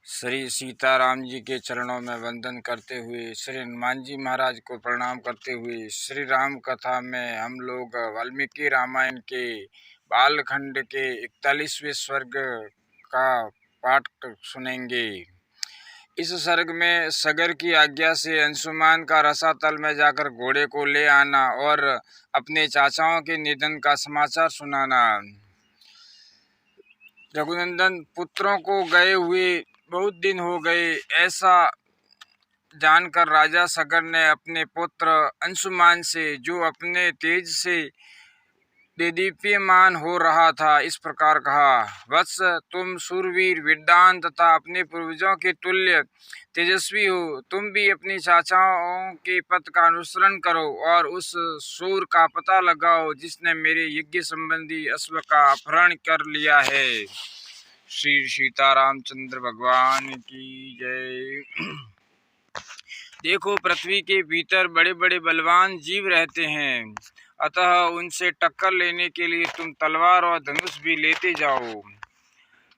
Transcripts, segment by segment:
श्री सीताराम जी के चरणों में वंदन करते हुए, श्री हनुमान जी महाराज को प्रणाम करते हुए, श्री राम कथा में हम लोग वाल्मीकि रामायण के बालखंड के 41वें सर्ग का पाठ सुनेंगे। इस सर्ग में सगर की आज्ञा से अंशुमान का रसातल में जाकर घोड़े को ले आना और अपने चाचाओं के निधन का समाचार सुनाना। रघुनंदन पुत्रों को गए हुए बहुत दिन हो गए, ऐसा जानकर राजा सगर ने अपने पुत्र अंशुमान से, जो अपने तेज से देदीप्यमान हो रहा था, इस प्रकार कहा। वत्स, तुम शूरवीर, विद्वान तथा अपने पूर्वजों के तुल्य तेजस्वी हो। तुम भी अपने चाचाओं के पथ का अनुसरण करो और उस शूर का पता लगाओ जिसने मेरे यज्ञ संबंधी अश्व का अपहरण कर लिया है। श्री सीतारामचंद्र भगवान की जय। देखो, पृथ्वी के भीतर बड़े बड़े बलवान जीव रहते हैं, अतः उनसे टक्कर लेने के लिए तुम तलवार और धनुष भी लेते जाओ।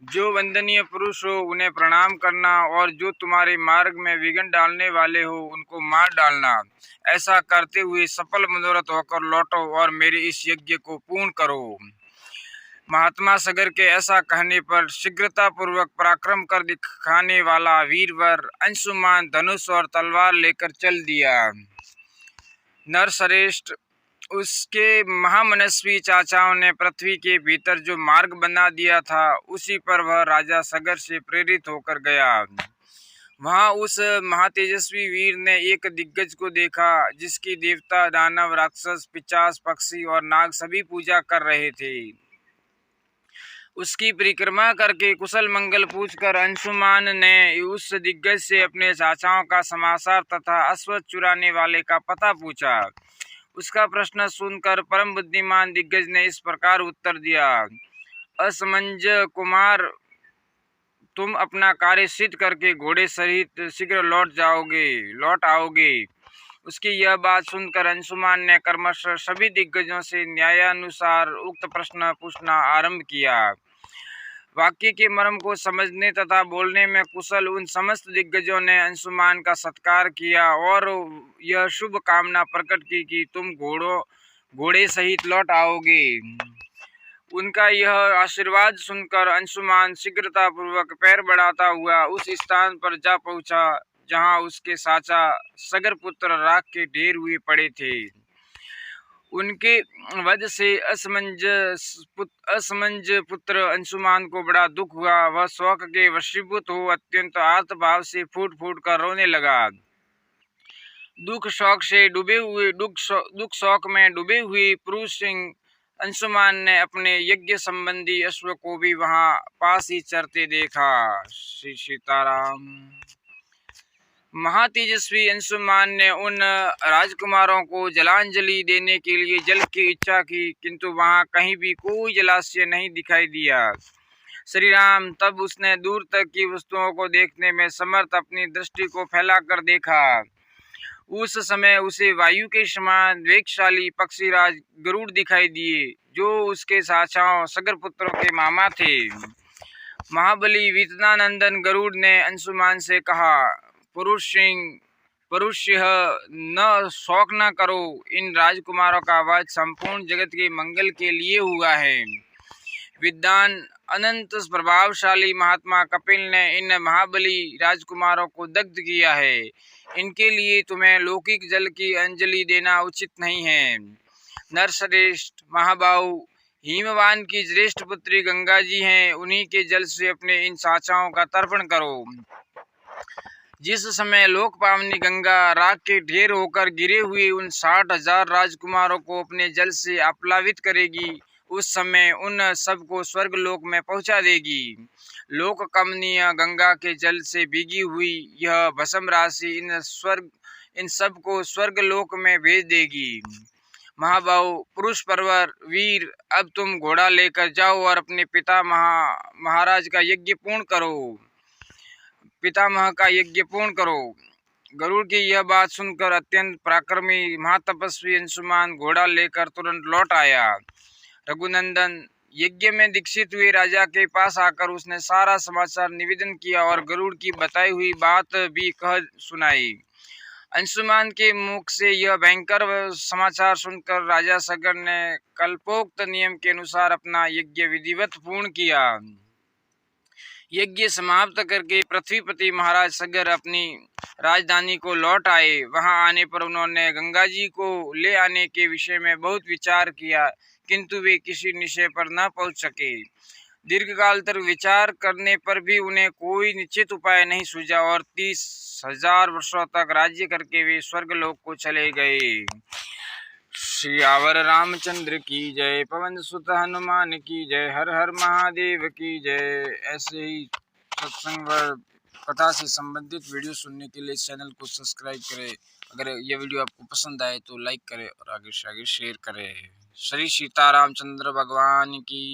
जो वंदनीय पुरुष हो उन्हें प्रणाम करना, और जो तुम्हारे मार्ग में विघ्न डालने वाले हो उनको मार डालना। ऐसा करते हुए सफल मनोरथ होकर लौटो और मेरे इस यज्ञ को पूर्ण करो। महात्मा सगर के ऐसा कहने पर शीघ्रता पूर्वक पराक्रम कर दिखाने वाला वीरवर अंशुमान धनुष और तलवार लेकर चल दिया। नरश्रेष्ठ, उसके महामनस्वी चाचाओं ने पृथ्वी के भीतर जो मार्ग बना दिया था, उसी पर वह राजा सगर से प्रेरित होकर गया। वहां उस महातेजस्वी वीर ने एक दिग्गज को देखा, जिसकी देवता, दानव, राक्षस, पिशाच, पक्षी और नाग सभी पूजा कर रहे थे। उसकी परिक्रमा करके कुशल मंगल पूछकर अंशुमान ने उस दिग्गज से अपने चाचाओं का समाचार तथा अश्व चुराने वाले का पता पूछा। उसका प्रश्न सुनकर परम बुद्धिमान दिग्गज ने इस प्रकार उत्तर दिया। असमंज कुमार, तुम अपना कार्य सिद्ध करके घोड़े सहित शीघ्र लौट आओगे। उसकी यह बात सुनकर अंशुमान ने क्रमशः सभी दिग्गजों से न्यायानुसार उक्त प्रश्न पूछना आरंभ किया। वाक्य के मर्म को समझने तथा बोलने में कुशल उन समस्त दिग्गजों ने अंशुमान का सत्कार किया और यह शुभ कामना प्रकट की कि तुम घोड़े सहित लौट आओगे। उनका यह आशीर्वाद सुनकर अंशुमान शीघ्रता पूर्वक पैर बढ़ाता हुआ उस स्थान पर जा पहुंचा जहां उसके चाचा सगर पुत्र राख के ढेर हुए पड़े थे। उनके वध से असमंज पुत्र अंशुमान को बड़ा दुख हुआ। वह शोक के वशीभूत हो अत्यंत आर्त भाव से फूट फूट कर रोने लगा। दुख शोक में डूबे हुए पुरुष सिंह अंशुमान ने अपने यज्ञ संबंधी अश्व को भी वहां पास ही चरते देखा। श्री सीताराम। महातेजस्वी अंशुमान ने उन राजकुमारों को जलांजलि देने के लिए जल की इच्छा की, किंतु वहां कहीं भी कोई जलाशय नहीं दिखाई दिया। श्री राम, तब उसने दूर तक की वस्तुओं को देखने में समर्थ अपनी दृष्टि को फैलाकर देखा। उस समय उसे वायु के समान वेगशाली पक्षीराज गरुड़ दिखाई दिए, जो उसके चाचाओं सगर पुत्रों के मामा थे। महाबली वितनानंदन गरुड़ ने अंशुमान से कहा, पुरुष न शोक न करो। इन राजकुमारों का वध संपूर्ण जगत के मंगल के लिए हुआ है। विद्वान अनंत प्रभावशाली महात्मा कपिल ने इन महाबली राजकुमारों को दग्ध किया है। इनके लिए तुम्हें लौकिक जल की अंजलि देना उचित नहीं है। नरश्रेष्ठ, महाबाहु, हिमवान की ज्येष्ठ पुत्री गंगा जी हैं, उन्हीं के जल से अपने इन चाचाओं का तर्पण करो। जिस समय लोक पावनी गंगा राख के ढेर होकर गिरे हुए उन 60,000 राजकुमारों को अपने जल से आप्लावित करेगी, उस समय उन सबको स्वर्ग लोक में पहुंचा देगी। लोक कमनीय गंगा के जल से भीगी हुई यह भस्म राशि इन सबको स्वर्ग लोक में भेज देगी। महाबाहु, पुरुष परवर वीर, अब तुम घोड़ा लेकर जाओ और अपने महाराज का यज्ञ पूर्ण करो। पितामह का यज्ञ पूर्ण करो। गरुड़ की यह बात सुनकर अत्यंत पराक्रमी महातपस्वी अंशुमान घोड़ा लेकर तुरंत लौट आया। रघुनंदन, यज्ञ में दीक्षित हुए राजा के पास आकर उसने सारा समाचार निवेदन किया और गरुड़ की बताई हुई बात भी कह सुनाई। अंशुमान के मुख से यह भयंकर समाचार सुनकर राजा सगर ने कल्पोक्त नियम के अनुसार अपना यज्ञ विधिवत पूर्ण किया। यज्ञ समाप्त करके पृथ्वीपति महाराज सगर अपनी राजधानी को लौट आए। वहां आने पर उन्होंने गंगा जी को ले आने के विषय में बहुत विचार किया, किंतु वे किसी निश्चय पर न पहुंच सके। दीर्घकाल तक विचार करने पर भी उन्हें कोई निश्चित उपाय नहीं सूझा और 30,000 वर्षों तक राज्य करके वे स्वर्गलोक को चले गए। श्यावर रामचंद्र की जय, पवन सुत हनुमान की जय, हर हर महादेव की जय। ऐसे ही सत्संग व कथा से संबंधित वीडियो सुनने के लिए इस चैनल को सब्सक्राइब करें। अगर यह वीडियो आपको पसंद आए तो लाइक करें और आगे से आगे शेयर करें। श्री सीतारामचंद्र भगवान की